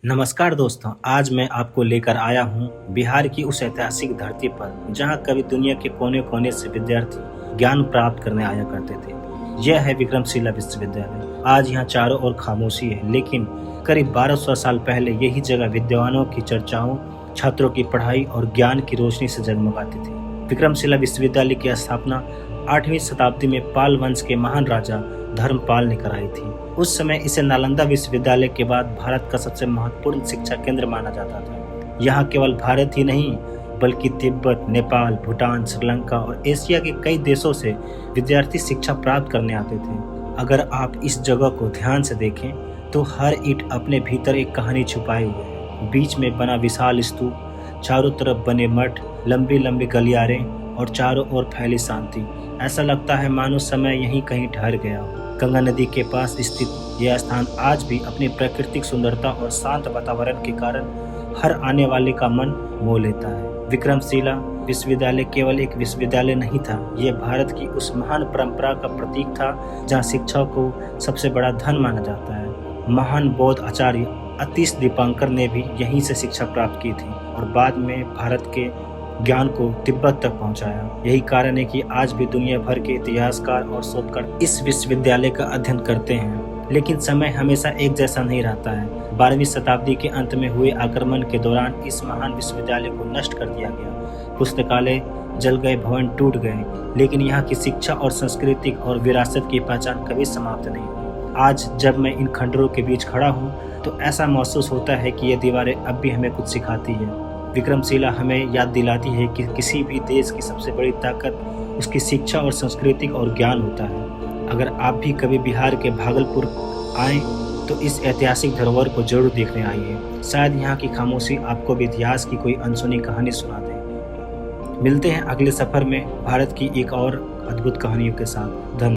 नमस्कार दोस्तों, आज मैं आपको लेकर आया हूँ बिहार की उस ऐतिहासिक धरती पर जहाँ कभी दुनिया के कोने कोने से विद्यार्थी ज्ञान प्राप्त करने आया करते थे। यह है विक्रमशिला विश्वविद्यालय। आज यहाँ चारों ओर खामोशी है, लेकिन करीब 1200 साल पहले यही जगह विद्वानों की चर्चाओं, छात्रों की पढ़ाई और ज्ञान की रोशनी से जगमगाती थी। विक्रमशिला विश्वविद्यालय की स्थापना 8वीं शताब्दी में पाल वंश के महान राजा धर्मपाल ने कराई थी। उस समय इसे नालंदा विश्वविद्यालय के बाद भारत का सबसे महत्वपूर्ण शिक्षा केंद्र माना जाता था। यहाँ केवल भारत ही नहीं बल्कि तिब्बत, नेपाल, भूटान, श्रीलंका और एशिया के कई देशों से विद्यार्थी शिक्षा प्राप्त करने आते थे। अगर आप इस जगह को ध्यान से देखें तो हर ईंट अपने भीतर एक कहानी छुपाए हुए है। बीच में बना विशाल स्तूप, चारों तरफ बने मठ, लंबी लंबी गलियारे और चारों ओर फैली शांति। ऐसा लगता है मानो समय यहीं कहीं ठहर गया हो। गंगा नदी के पास स्थित यह स्थान आज भी अपनी प्राकृतिक सुंदरता और शांत वातावरण के कारण हर आने वाले का मन मोह लेता है। विक्रमशिला विश्वविद्यालय केवल एक विश्वविद्यालय नहीं था, यह भारत की उस महान परंपरा का प्रतीक था जहाँ शिक्षा को सबसे बड़ा धन माना जाता है। महान बौद्ध आचार्य अतीश दीपांकर ने भी यहीं से शिक्षा प्राप्त की थी और बाद में भारत के ज्ञान को तिब्बत तक पहुंचाया। यही कारण है कि आज भी दुनिया भर के इतिहासकार और शोधकर इस विश्वविद्यालय का अध्ययन करते हैं। लेकिन समय हमेशा एक जैसा नहीं रहता है। 12वीं शताब्दी के अंत में हुए आक्रमण के दौरान इस महान विश्वविद्यालय को नष्ट कर दिया गया। पुस्तकालय जल गए, भवन टूट गए, लेकिन यहाँ की शिक्षा और संस्कृति और विरासत की पहचान कभी समाप्त नहीं हुई। आज जब मैं इन खंडरों के बीच खड़ा हूँ तो ऐसा महसूस होता है कि ये दीवारें अब भी हमें कुछ सिखाती है। विक्रमशिला हमें याद दिलाती है कि किसी भी देश की सबसे बड़ी ताकत उसकी शिक्षा और सांस्कृतिक और ज्ञान होता है। अगर आप भी कभी बिहार के भागलपुर आएं तो इस ऐतिहासिक धरोहर को जरूर देखने आइए। शायद यहाँ की खामोशी आपको भी इतिहास की कोई अनसुनी कहानी सुना दे। मिलते हैं अगले सफर में भारत की एक और अद्भुत कहानियों के साथ। धन्यवाद।